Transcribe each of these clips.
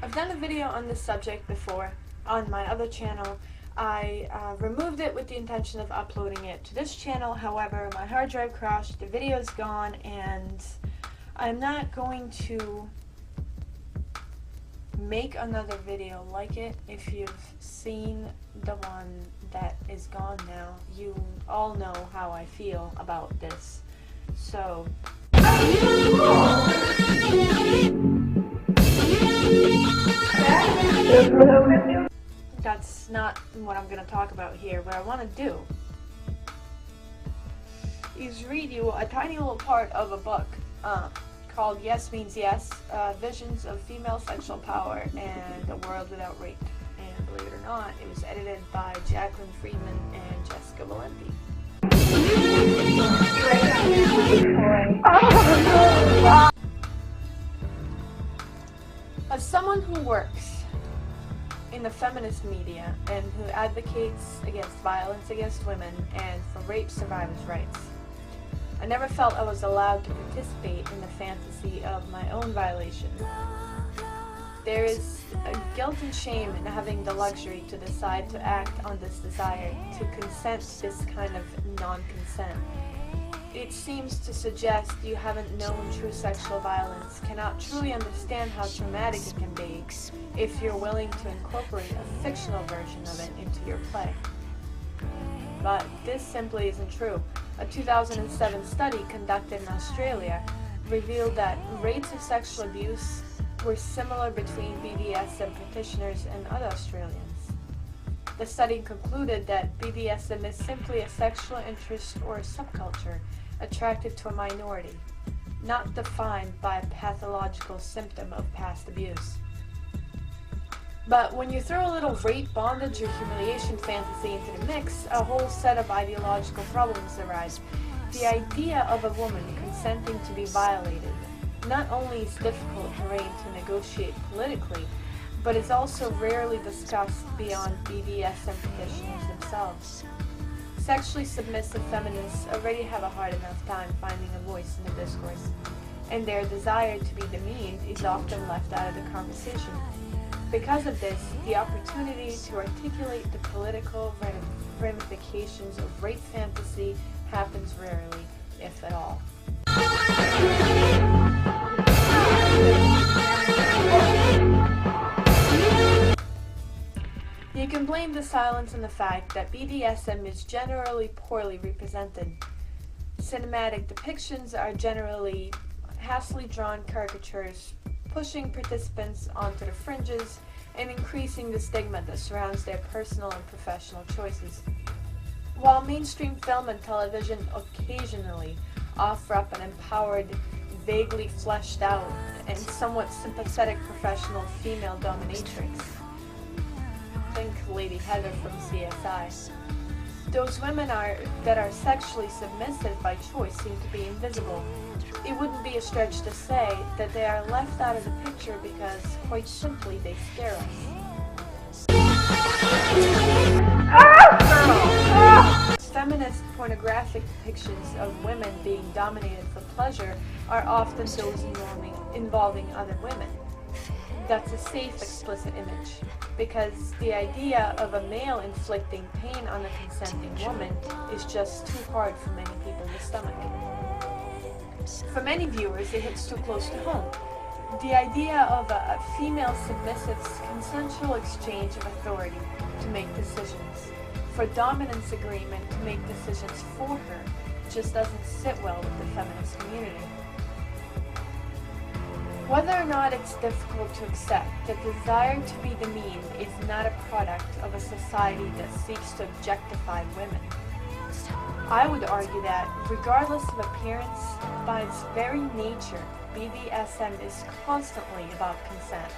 I've done a video on this subject before on my other channel. I removed it with the intention of uploading it to this channel. However, my hard drive crashed, the video is gone, and I'm not going to make another video like it. If you've seen the one that is gone now, you all know how I feel about this. So that's not what I'm going to talk about here. What I want to do is read you a tiny little part of a book called Yes Means Yes, Visions of Female Sexual Power and a World Without Rape. And believe it or not, it was edited by Jacqueline Friedman and Jessica Valenti. As someone who works in the feminist media and who advocates against violence against women and for rape survivors' rights, I never felt I was allowed to participate in the fantasy of my own violation. There is a guilt and shame in having the luxury to decide to act on this desire, to consent to this kind of non-consent. It seems to suggest you haven't known true sexual violence, cannot truly understand how traumatic it can be if you're willing to incorporate a fictional version of it into your play. But this simply isn't true. A 2007 study conducted in Australia revealed that rates of sexual abuse were similar between BDSM practitioners and other Australians. The study concluded that BDSM is simply a sexual interest or a subculture attracted to a minority, not defined by a pathological symptom of past abuse. But when you throw a little rape, bondage, or humiliation fantasy into the mix, a whole set of ideological problems arise. The idea of a woman consenting to be violated not only is difficult terrain to negotiate politically, but is also rarely discussed beyond BDSM practitioners themselves. Sexually submissive feminists already have a hard enough time finding a voice in the discourse, and their desire to be demeaned is often left out of the conversation. Because of this, the opportunity to articulate the political ramifications of rape fantasy happens rarely, if at all. You can blame the silence on the fact that BDSM is generally poorly represented. Cinematic depictions are generally hastily drawn caricatures, pushing participants onto the fringes and increasing the stigma that surrounds their personal and professional choices. While mainstream film and television occasionally offer up an empowered, vaguely fleshed out, and somewhat sympathetic professional female dominatrix, think Lady Heather from CSI, those women that are sexually submissive by choice seem to be invisible. It wouldn't be a stretch to say that they are left out of the picture because, quite simply, they scare us. Feminist pornographic depictions of women being dominated for pleasure are often those involving other women. That's a safe, explicit image, because the idea of a male inflicting pain on a consenting woman is just too hard for many people to stomach. For many viewers, it hits too close to home. The idea of a female submissive's consensual exchange of authority to make decisions, for dominance agreement to make decisions for her, just doesn't sit well with the feminist community. Whether or not it's difficult to accept that the desire to be demeaned is not a product of a society that seeks to objectify women, I would argue that, regardless of appearance, by its very nature, BDSM is constantly about consent.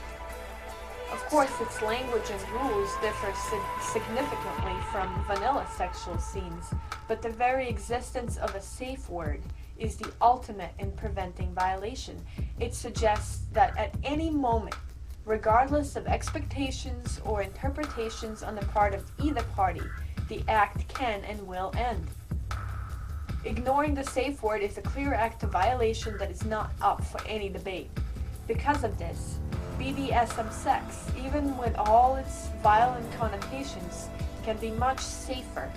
Of course, its language and rules differ significantly from vanilla sexual scenes, but the very existence of a safe word is the ultimate in preventing violation. It suggests that at any moment, regardless of expectations or interpretations on the part of either party, the act can and will end. Ignoring the safe word is a clear act of violation that is not up for any debate. Because of this, BDSM sex, even with all its violent connotations, can be much safer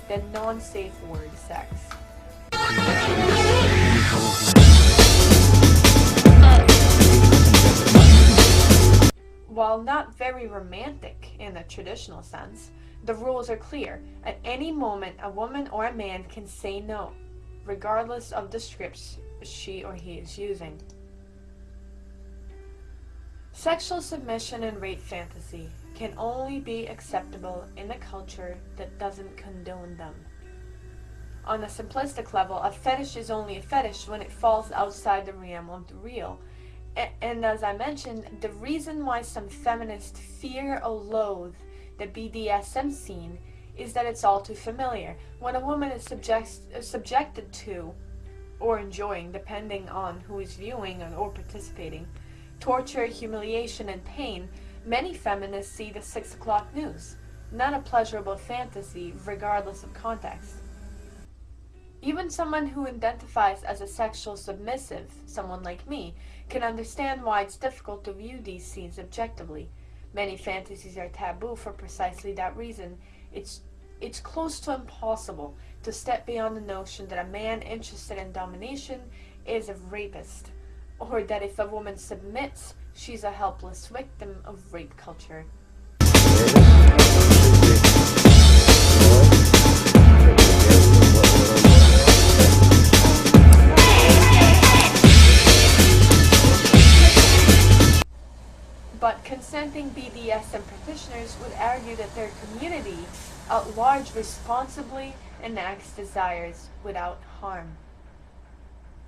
than non-safe word sex. While not very romantic in the traditional sense, the rules are clear. At any moment, a woman or a man can say no, regardless of the scripts she or he is using. Sexual submission and rape fantasy can only be acceptable in a culture that doesn't condone them. On a simplistic level, a fetish is only a fetish when it falls outside the realm of the real. And as I mentioned, the reason why some feminists fear or loathe the BDSM scene is that it's all too familiar. When a woman is subjected to, or enjoying, depending on who is viewing or participating, torture, humiliation, and pain, many feminists see the 6 o'clock news, not a pleasurable fantasy regardless of context. Even someone who identifies as a sexual submissive, someone like me, can understand why it's difficult to view these scenes objectively. Many fantasies are taboo for precisely that reason. It's close to impossible to step beyond the notion that a man interested in domination is a rapist, or that if a woman submits, she's a helpless victim of rape culture. But consenting BDSM practitioners would argue that their community at large responsibly enacts desires without harm.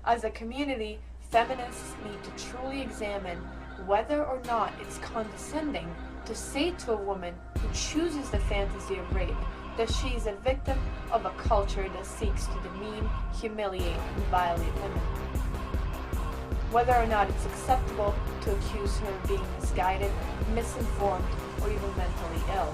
As a community, feminists need to truly examine whether or not it's condescending to say to a woman who chooses the fantasy of rape that she is a victim of a culture that seeks to demean, humiliate, and violate women. Whether or not it's acceptable to accuse her of being misguided, misinformed, or even mentally ill.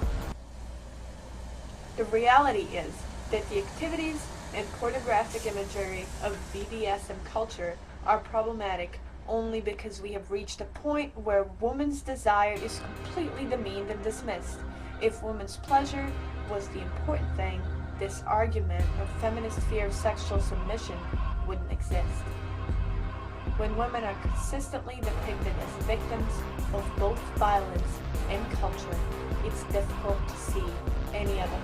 The reality is that the activities and pornographic imagery of BDSM culture are problematic only because we have reached a point where woman's desire is completely demeaned and dismissed. If woman's pleasure was the important thing, this argument of feminist fear of sexual submission wouldn't exist. When women are consistently depicted as victims of both violence and culture, it's difficult to see any other